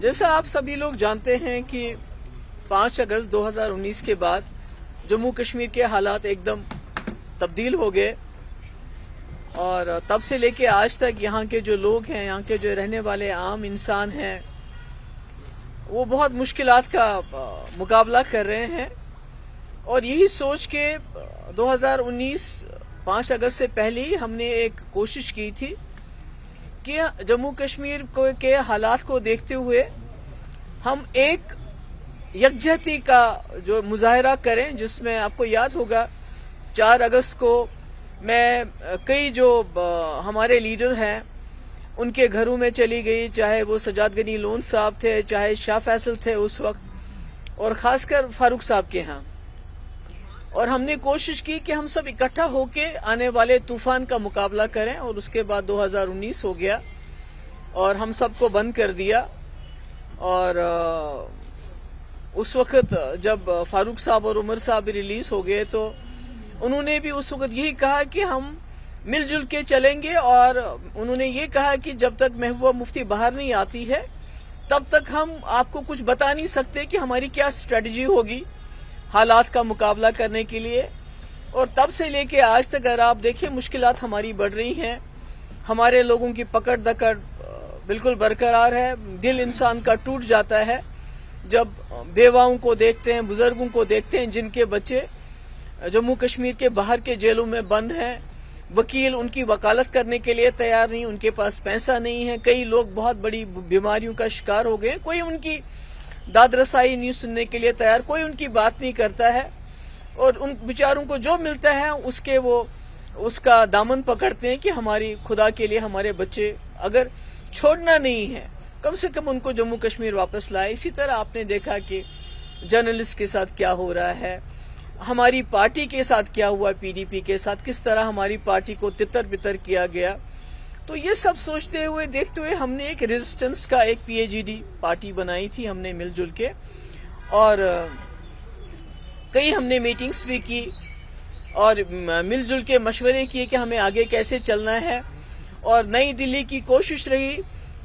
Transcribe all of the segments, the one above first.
जैसा आप सभी लोग जानते हैं कि 5 अगस्त 2019 के बाद जम्मू कश्मीर के हालात एकदम तब्दील हो गए और तब से लेके आज तक यहाँ के जो लोग हैं, यहाँ के जो रहने वाले आम इंसान हैं, वो बहुत मुश्किलात का मुकाबला कर रहे हैं। और यही सोच के 2019 5 अगस्त से पहले ही हमने एक कोशिश की थी कि जम्मू कश्मीर के हालात को देखते हुए हम एक यकजहती का जो मुजाहरा करें, जिसमें आपको याद होगा 4 अगस्त को मैं कई जो हमारे लीडर हैं उनके घरों में चली गई, चाहे वो सजाद गनी लोन साहब थे, चाहे शाह फैसल थे उस वक्त, और ख़ासकर फारूक साहब के यहाँ। और हमने कोशिश की कि हम सब इकट्ठा होके आने वाले तूफान का मुकाबला करें। और उसके बाद 2019 हो गया और हम सबको बंद कर दिया। और उस वक्त जब फारूक साहब और उमर साहब भी रिलीज हो गए तो उन्होंने भी उस वक्त यही कहा कि हम मिलजुल के चलेंगे। और उन्होंने ये कहा कि जब तक महबूबा मुफ्ती बाहर नहीं आती है तब तक हम आपको कुछ बता नहीं सकते कि हमारी क्या स्ट्रेटजी होगी हालात का मुकाबला करने के लिए। और तब से लेके आज तक अगर आप देखिए मुश्किलात हमारी बढ़ रही हैं, हमारे लोगों की पकड़ दकड़ बिल्कुल बरकरार है। दिल इंसान का टूट जाता है जब बेवाओं को देखते हैं, बुजुर्गों को देखते हैं जिनके बच्चे जम्मू कश्मीर के बाहर के जेलों में बंद हैं। वकील उनकी वकालत करने के लिए तैयार नहीं, उनके पास पैसा नहीं है। कई लोग बहुत बड़ी बीमारियों का शिकार हो गए, कोई उनकी दाद रसाई नहीं सुनने के लिए तैयार, कोई उनकी बात नहीं करता है। और उन बेचारों को जो मिलता है उसका दामन पकड़ते हैं कि हमारी खुदा के लिए हमारे बच्चे अगर छोड़ना नहीं है कम से कम उनको जम्मू कश्मीर वापस लाए। इसी तरह आपने देखा कि जर्नलिस्ट के साथ क्या हो रहा है, हमारी पार्टी के साथ क्या हुआ, पीडीपी के साथ किस तरह हमारी पार्टी को तितर बितर किया गया। तो ये सब सोचते हुए देखते हुए हमने एक रेजिस्टेंस का एक पीएजीडी पार्टी बनाई थी, हमने मिलजुल के। और कई हमने मीटिंग्स भी की और मिलजुल के मशवरे किए कि हमें आगे कैसे चलना है। और नई दिल्ली की कोशिश रही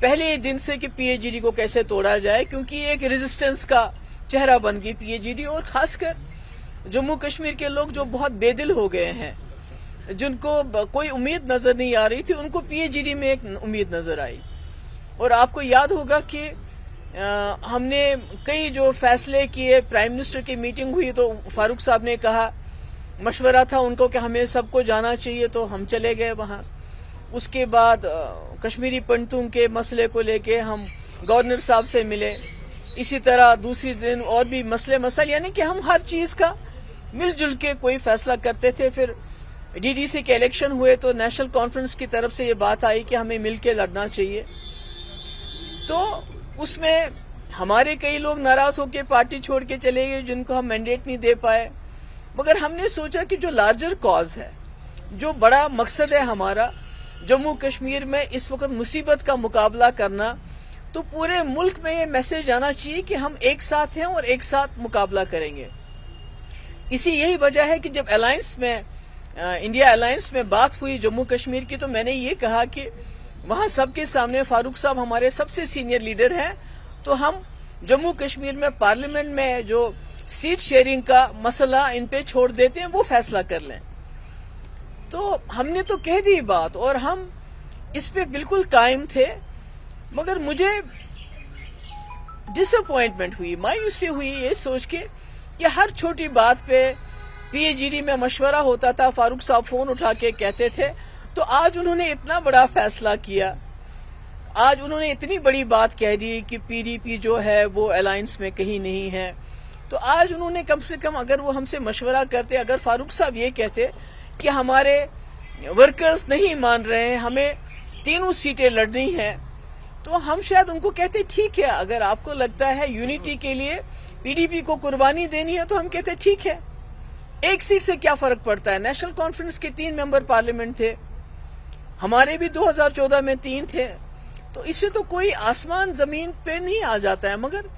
पहले दिन से कि पीएजीडी को कैसे तोड़ा जाए, क्योंकि एक रेजिस्टेंस का चेहरा बन गई पीएजीडी। और खासकर जम्मू कश्मीर के लोग जो बहुत बेदिल हो गए हैं, जिनको कोई उम्मीद नजर नहीं आ रही थी, उनको पीएजीडी में एक उम्मीद नजर आई। और आपको याद होगा कि हमने कई जो फैसले किए, प्राइम मिनिस्टर की मीटिंग हुई तो फारूक साहब ने कहा, मशवरा था उनको कि हमें सबको जाना चाहिए, तो हम चले गए वहां। उसके बाद कश्मीरी पंडितों के मसले को लेके हम गवर्नर साहब से मिले। इसी तरह दूसरी दिन और भी मसले यानी कि हम हर चीज का मिलजुल के कोई फैसला करते थे। फिर डीडीसी के इलेक्शन हुए तो नेशनल कॉन्फ्रेंस की तरफ से ये बात आई कि हमें मिलके लड़ना चाहिए। तो उसमें हमारे कई लोग नाराज होकर पार्टी छोड़ के चले गए, जिनको हम मैंडेट नहीं दे पाए। मगर हमने सोचा कि जो लार्जर कॉज है, जो बड़ा मकसद है हमारा जम्मू कश्मीर में इस वक्त मुसीबत का मुकाबला करना, तो पूरे मुल्क में ये मैसेज आना चाहिए कि हम एक साथ हैं और एक साथ मुकाबला करेंगे। यही वजह है कि जब इंडिया अलायंस में बात हुई जम्मू कश्मीर की, तो मैंने ये कहा कि वहां सबके सामने फारूक साहब हमारे सबसे सीनियर लीडर हैं, तो हम जम्मू कश्मीर में पार्लियामेंट में जो सीट शेयरिंग का मसला इन पे छोड़ देते हैं, वो फैसला कर लें। तो हमने तो कह दी बात और हम इस पे बिल्कुल कायम थे। मगर मुझे डिसअपॉइंटमेंट हुई, मायूसी हुई ये सोच के कि हर छोटी बात पे पीएजीडी में मशवरा होता था, फारूक साहब फोन उठा के कहते थे। तो आज उन्होंने इतना बड़ा फैसला किया, आज उन्होंने इतनी बड़ी बात कह दी कि पीडीपी जो है वो अलायंस में कहीं नहीं है। तो आज उन्होंने कम से कम अगर वो हमसे मशवरा करते, अगर फारूक साहब ये कहते कि हमारे वर्कर्स नहीं मान रहे हैं, हमें 3 सीटें लड़नी है, तो हम शायद उनको कहते ठीक है, अगर आपको लगता है यूनिटी के लिए पीडीपी को कुर्बानी देनी है तो हम कहते ठीक है, 1 सीट से क्या फर्क पड़ता है। नेशनल कॉन्फ्रेंस के 3 मेंबर पार्लियामेंट थे, हमारे भी 2014 में 3 थे, तो इससे तो कोई आसमान जमीन पे नहीं आ जाता है। मगर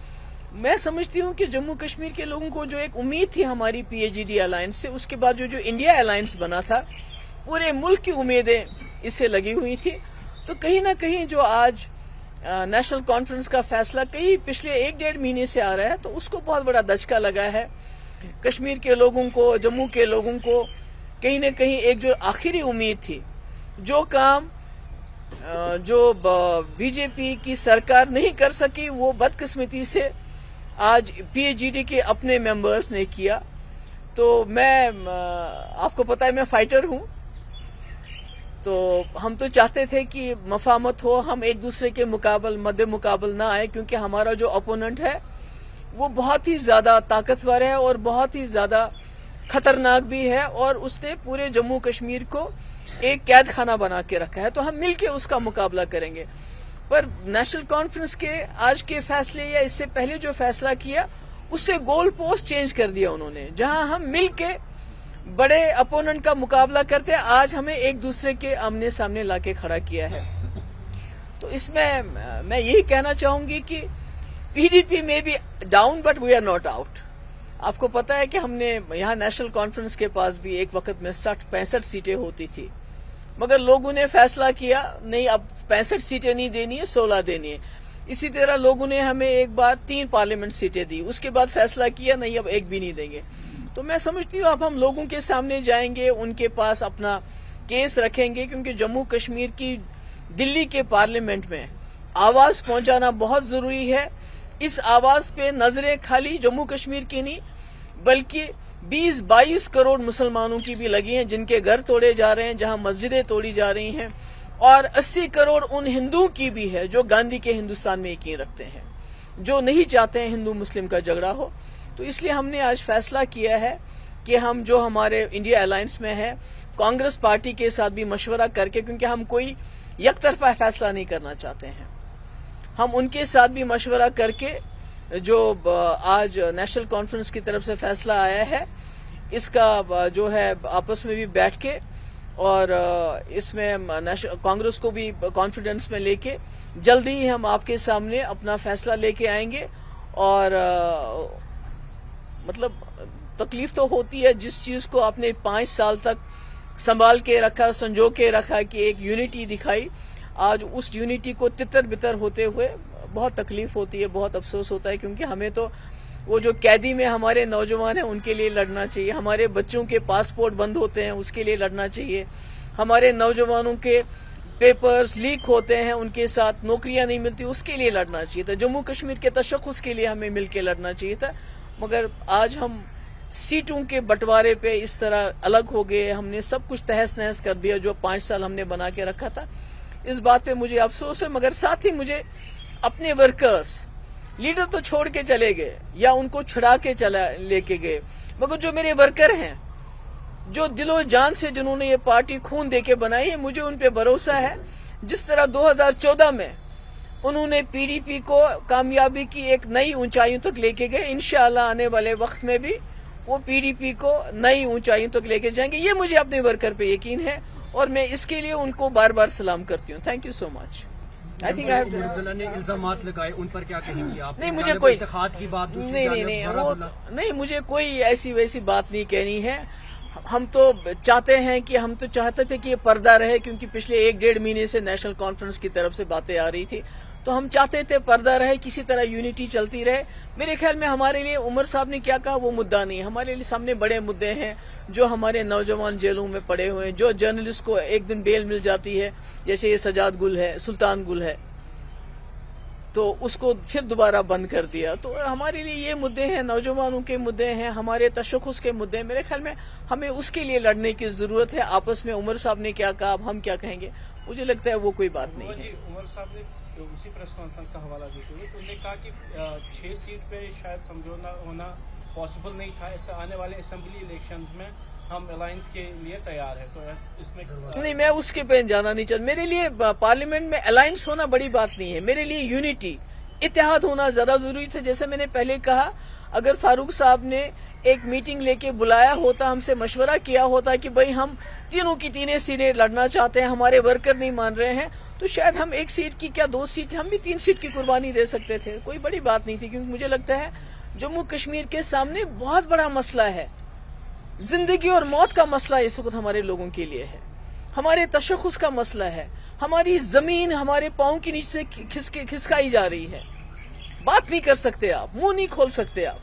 मैं समझती हूँ कि जम्मू कश्मीर के लोगों को जो एक उम्मीद थी हमारी पीएजीडी अलायंस से, उसके बाद जो इंडिया अलायंस बना था, पूरे मुल्क की उम्मीदें इससे लगी हुई थी। तो कहीं ना कहीं जो आज نیشنل کانفرنس کا فیصلہ کئی پچھلے 1-1.5 مہینے سے آ رہا ہے، تو اس کو بہت بڑا دھچکا لگا ہے. کشمیر کے لوگوں کو، جموں کے لوگوں کو کہیں نہ کہیں ایک جو آخری امید تھی، جو کام جو بی جے پی کی سرکار نہیں کر سکی، وہ بدقسمتی سے آج پی ایچ ڈی کے اپنے ممبرز نے کیا. تو میں آپ کو پتا ہے میں فائٹر ہوں، تو ہم تو چاہتے تھے کہ مفاہمت ہو، ہم ایک دوسرے کے مد مقابل نہ آئے، کیونکہ ہمارا جو اپوننٹ ہے وہ بہت ہی زیادہ طاقتور ہے اور بہت ہی زیادہ خطرناک بھی ہے، اور اس نے پورے جموں کشمیر کو ایک قید خانہ بنا کے رکھا ہے. تو ہم مل کے اس کا مقابلہ کریں گے. پر نیشنل کانفرنس کے آج کے فیصلے یا اس سے پہلے جو فیصلہ کیا، اس سے گول پوسٹ چینج کر دیا انہوں نے. جہاں ہم مل کے بڑے اپوننٹ کا مقابلہ کرتے، آج ہمیں ایک دوسرے کے آمنے سامنے لا کے کھڑا کیا ہے. تو اس میں یہی کہنا چاہوں گی کہ پی ڈی پی میں بھی down but we are not out. آپ کو پتا ہے کہ ہم نے یہاں نیشنل کانفرنس کے پاس بھی ایک وقت میں 65 سیٹیں ہوتی تھی، مگر لوگوں نے فیصلہ کیا نہیں، اب 65 سیٹیں نہیں دینی ہے، 16 دینی ہے. اسی طرح لوگوں نے ہمیں ایک بار 3 پارلیمنٹ سیٹیں دی، اس کے بعد فیصلہ کیا نہیں اب ایک بھی نہیں دیں گے. تو میں سمجھتی ہوں اب ہم لوگوں کے سامنے جائیں گے، ان کے پاس اپنا کیس رکھیں گے، کیونکہ جموں کشمیر کی دلی کے پارلیمنٹ میں آواز پہنچانا بہت ضروری ہے. اس آواز پہ نظریں خالی جموں کشمیر کی نہیں بلکہ 20-22 کروڑ مسلمانوں کی بھی لگی ہیں، جن کے گھر توڑے جا رہے ہیں، جہاں مسجدیں توڑی جا رہی ہیں، اور 80 کروڑ ان ہندوؤں کی بھی ہے جو گاندھی کے ہندوستان میں یقین رکھتے ہیں، جو نہیں چاہتے ہیں ہندو مسلم کا جھگڑا ہو. تو اس لیے ہم نے آج فیصلہ کیا ہے کہ ہم جو ہمارے انڈیا الائنس میں ہے، کانگریس پارٹی کے ساتھ بھی مشورہ کر کے، کیونکہ ہم کوئی یک طرفہ فیصلہ نہیں کرنا چاہتے ہیں، ہم ان کے ساتھ بھی مشورہ کر کے جو آج نیشنل کانفرنس کی طرف سے فیصلہ آیا ہے، اس کا جو ہے آپس میں بھی بیٹھ کے، اور اس میں کانگریس کو بھی کانفیڈنس میں لے کے جلدی ہی ہم آپ کے سامنے اپنا فیصلہ لے کے آئیں گے. اور مطلب تکلیف تو ہوتی ہے، جس چیز کو آپ نے 5 سال تک سنبھال کے رکھا، سنجو کے رکھا، کہ ایک یونٹی دکھائی، آج اس یونٹی کو تتر بتر ہوتے ہوئے بہت تکلیف ہوتی ہے، بہت افسوس ہوتا ہے. کیونکہ ہمیں تو وہ جو قیدی میں ہمارے نوجوان ہیں ان کے لیے لڑنا چاہیے، ہمارے بچوں کے پاسپورٹ بند ہوتے ہیں اس کے لیے لڑنا چاہیے، ہمارے نوجوانوں کے پیپرز لیک ہوتے ہیں، ان کے ساتھ نوکریاں نہیں ملتی، اس کے لیے لڑنا چاہیے تھا. جموں کشمیر کے تشخص کے لیے ہمیں مل کے لڑنا چاہیے تھا. مگر آج ہم سیٹوں کے بٹوارے پہ اس طرح الگ ہو گئے، ہم نے سب کچھ تہس نہس کر دیا جو 5 سال ہم نے بنا کے رکھا تھا. اس بات پہ مجھے افسوس ہے، مگر ساتھ ہی مجھے اپنے ورکرز، لیڈر تو چھوڑ کے چلے گئے یا ان کو چھڑا کے لے کے گئے، مگر جو میرے ورکر ہیں، جو دل و جان سے جنہوں نے یہ پارٹی خون دے کے بنائی ہے، مجھے ان پہ بھروسہ ہے. جس طرح 2014 میں انہوں نے پی ڈی پی کو کامیابی کی ایک نئی اونچائیوں تک لے کے گئے، انشاءاللہ آنے والے وقت میں بھی وہ پی ڈی پی کو نئی اونچائیوں تک لے کے جائیں گے. یہ مجھے اپنے ورکر پہ یقین ہے، اور میں اس کے لیے ان کو بار بار سلام کرتی ہوں. تھینک یو سو مچ. عبداللہ نے الزامات لگائے، ان پر کیا کہیں گی آپ؟ نہیں، مجھے کوئی اتحاد کی بات نہیں، مجھے کوئی ایسی ویسی بات نہیں کہنی ہے. ہم تو چاہتے ہیں کہ ہم تو چاہتے تھے کہ یہ پردہ رہے، کیونکہ پچھلے 1-1.5 مہینے سے نیشنل کانفرنس کی طرف سے باتیں آ رہی تھی، تو ہم چاہتے تھے پردہ رہے، کسی طرح یونٹی چلتی رہے. میرے خیال میں ہمارے لیے عمر صاحب نے کیا کہا وہ مدعا نہیں ہے، ہمارے لیے سامنے بڑے مدعے ہیں، جو ہمارے نوجوان جیلوں میں پڑے ہوئے ہیں، جو جرنلسٹ کو ایک دن بیل مل جاتی ہے، جیسے یہ سجاد گل ہے، سلطان گل ہے، تو اس کو پھر دوبارہ بند کر دیا. تو ہمارے لیے یہ مدعے ہیں، نوجوانوں کے مدعے ہیں، ہمارے تشخص کے مدعے ہیں. میرے خیال میں ہمیں اس کے لیے لڑنے کی ضرورت ہے. آپس میں عمر صاحب نے کیا کہا، اب ہم کیا کہیں گے، مجھے لگتا ہے وہ کوئی بات نہیں ہے. عمر صاحب نے اسی پریس کانفرنس کا حوالہ دیتے ہوئے انہوں نے کہا کہ 6 سیٹ پہ شاید سمجھوتا ہونا پاسبل نہیں تھا، اس سے آنے والے اسمبلی الیکشنز میں ہم الائنس کے لیے تیار ہیں. تو اس میں نہیں، میں اس کے پہ جانا نہیں چاہتا. میرے لیے پارلیمنٹ میں الائنس ہونا بڑی بات نہیں ہے، میرے لیے یونٹی، اتحاد ہونا زیادہ ضروری تھا. جیسے میں نے پہلے کہا، اگر فاروق صاحب نے ایک میٹنگ لے کے بلایا ہوتا، ہم سے مشورہ کیا ہوتا کہ بھئی ہم تینوں کی تینیں سیٹیں لڑنا چاہتے ہیں، ہمارے ورکر نہیں مان رہے ہیں، تو شاید ہم 1 سیٹ کی کیا 2 سیٹ، ہم بھی 3 سیٹ کی قربانی دے سکتے تھے. کوئی بڑی بات نہیں تھی، کیونکہ مجھے لگتا ہے جموں کشمیر کے سامنے بہت بڑا مسئلہ ہے، زندگی اور موت کا مسئلہ اس وقت ہمارے لوگوں کے لیے ہے، ہمارے تشخص کا مسئلہ ہے. हमारी जमीन हमारे पाँव के नीचे से खिसकाई जा रही है। बात नहीं कर सकते आप, मुंह नहीं खोल सकते आप।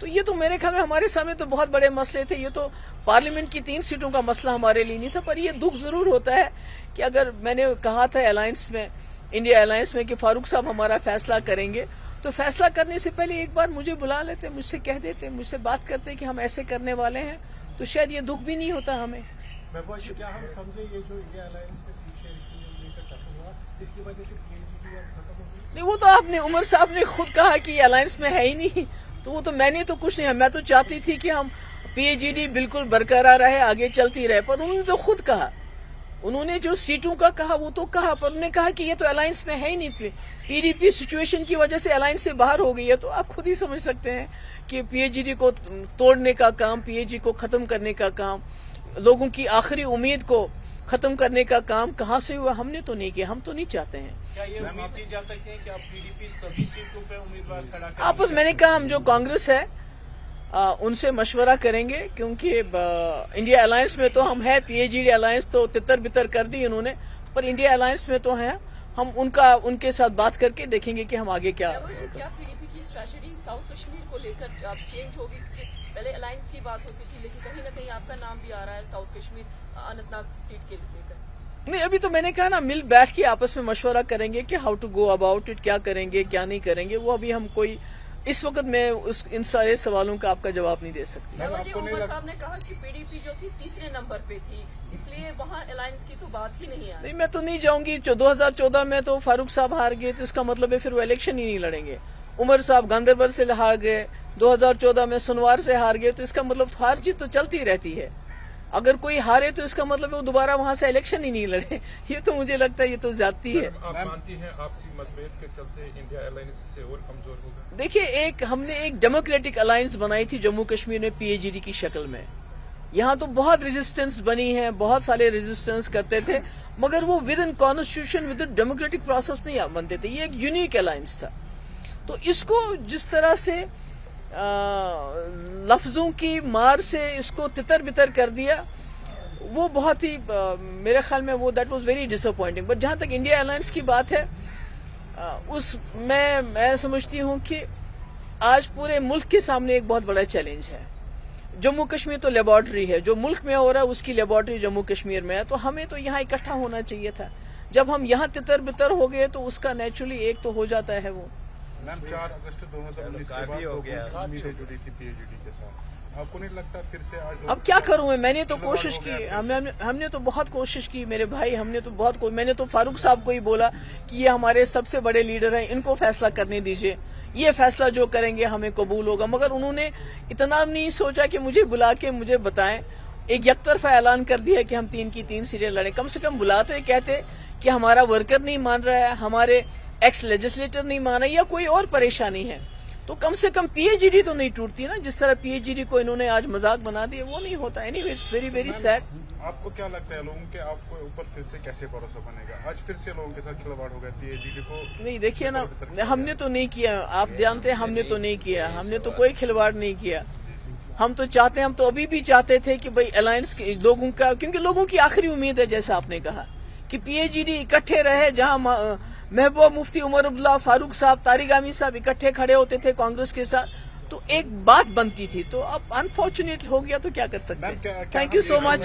तो ये तो मेरे ख्याल में हमारे सामने तो बहुत बड़े मसले थे। ये तो पार्लियामेंट की 3 सीटों का मसला हमारे लिए नहीं था। पर ये दुख जरूर होता है कि अगर मैंने कहा था अलायंस में, इंडिया अलायंस में, कि फारूक साहब हमारा फैसला करेंगे, तो फैसला करने से पहले एक बार मुझे बुला लेते, मुझसे कह देते, मुझसे बात करते कि हम ऐसे करने वाले हैं, तो शायद ये दुख भी नहीं होता हमें। महबूबा जी, क्या हम समझे ये जो इंडिया अलायंस में सीट लेकर खत्म हुआ, इसकी वजह से PAGD अब खत्म हो गई? नहीं, वो तो आपने, उमर साहब ने खुद कहा कि अलायंस में है ही नहीं, तो वो तो मैंने तो कुछ नहीं। मैं तो चाहती थी कि हम PAGD बिल्कुल बरकरार रहे, आगे चलती रहे, पर उन्होंने तो खुद कहा, उन्होंने जो सीटों का कहा वो तो कहा, पर उन्होंने कहा कि ये तो अलायंस में है ही नहीं। PDP सिचुएशन की वजह से अलायंस से बाहर हो गई है। तो आप खुद ही समझ सकते हैं कि PAGD को तोड़ने का काम, PAGD को खत्म करने का काम, लोगों की आखिरी उम्मीद को खत्म करने का काम कहाँ से हुआ। हमने तो नहीं किया, हम तो नहीं चाहते हैं। क्या ये उम्मीद की जा सकती है कि अब PDP सभी सीटों पे उम्मीदवार खड़ा करेगी? आपस मैंने कहा हम जो कांग्रेस है उनसे मशवरा करेंगे, क्योंकि इंडिया अलायंस में तो हम है, PAGD अलायंस तो तितर बितर कर दी उन्होंने, पर इंडिया अलायंस में तो है हम। उनके साथ बात करके देखेंगे कि हम आगे क्या। क्या PDP की स्ट्रेटजी साउथ कश्मीर को लेकर अब चेंज होगी? पहले अलायंस की बात होती थी, लेकिन कहीं ना कहीं आपका नाम भी आ रहा है साउथ कश्मीर अनंतनाग सीट के लेकर। नहीं, अभी तो मैंने कहा ना, मिल बैठ के आपस में मशवरा करेंगे कि how to go about it, क्या करेंगे क्या नहीं करेंगे। वो अभी हम कोई, इस वक्त मैं इन सारे सवालों का आपका जवाब नहीं दे सकती। उमर साहब ने कहा कि PDP जो थी तीसरे नंबर पे थी, इसलिए वहाँ अलायंस की तो बात ही नहीं आई। नहीं, मैं तो नहीं जाऊंगी। 2014 में तो फारूक साहब हार गए, तो इसका मतलब है फिर वो इलेक्शन ही नहीं लड़ेंगे। उमर साहब गांधरबल से हार गए, 2014 में सुनवार से हार गए, तो इसका मतलब हार जीत तो चलती रहती है। अगर कोई हारे तो इसका मतलब वो दोबारा वहां से इलेक्शन ही नहीं लड़े। ये तो मुझे लगता है ये तो ज्यादती है। आप मानती हैं आपसी मतभेद के चलते इंडिया अलायंस से और कमजोर होगा? देखिए, हमने एक डेमोक्रेटिक अलायंस बनाई थी जम्मू कश्मीर में PAGD की शक्ल में। यहाँ तो बहुत रेजिस्टेंस बनी है, बहुत सारे रेजिस्टेंस करते थे, मगर वो with in constitution, with in democratic process नहीं बनते थे। ये एक यूनिक अलायंस था। तो इसको जिस तरह से लफ्जों की मार से इसको तितर बितर कर दिया, वो बहुत ही मेरे ख्याल में वो that was very disappointing. But जहाँ तक इंडिया अलायंस की बात है, मैं समझती हूँ कि आज पूरे मुल्क के सामने एक बहुत बड़ा चैलेंज है। जम्मू कश्मीर तो लेबॉर्ट्री है, जो मुल्क में हो रहा है उसकी लेबॉर्ट्री जम्मू कश्मीर में है। तो हमें तो यहाँ इकट्ठा होना चाहिए था। जब हम यहाँ तितर बितर हो गए तो उसका नेचुरली एक तो हो जाता है वो। मैम, 4 अगस्त 2019 के बाद उम्मीदें जुड़ी थी PAGD के साथ, आपको नहीं लगता फिर से आज? अब क्या करूं मैं, मैंने तो कोशिश की, हमने तो बहुत कोशिश की मेरे भाई, मैंने तो फारूक साहब को ही बोला कि ये हमारे सबसे बड़े लीडर हैं, इनको फैसला करने दीजिए, ये फैसला जो करेंगे हमें कबूल होगा। मगर उन्होंने इतना नहीं सोचा कि मुझे बुला के मुझे बताएं। एक यकतरफा ऐलान कर दिया कि हम 3 की 3 सीटें लड़े। कम से कम बुलाते, कहते कि हमारा वर्कर नहीं मान रहा है, हमारे एक्स लेजिस्लेटर नहीं मान रहा, या कोई और परेशानी है, तो कम से कम PAGD तो नहीं टूटती ना। जिस तरह PAGD को इन्होंने आज मजाक बना दिया, वो नहीं होता। Anyway, it's very very sad. आपको क्या लगता है लोगों के आपको ऊपर फिर से कैसे भरोसा बनेगा? आज फिर से लोगों के साथ खिलवाड़ हो गया PAGD को। नहीं, देखिए ना, हमने तो नहीं किया, आप जानते हैं, हमने तो नहीं किया, हमने तो कोई खिलवाड़ नहीं किया। हम तो चाहते हैं, हम तो अभी भी चाहते थे कि भाई अलायंस के लोगों का, क्योंकि लोगों की आखिरी उम्मीद है, जैसा आपने कहा, कि PAGD इकट्ठे रहे। जहां महबूबा मुफ्ती, उमर अब्दुल्ला, फारूक साहब, तारिक आमिर साहब इकट्ठे खड़े होते थे कांग्रेस के साथ, तो एक बात बनती थी। तो अब अनफॉर्चुनेट हो गया, तो क्या कर सकते हैं। Thank you so much.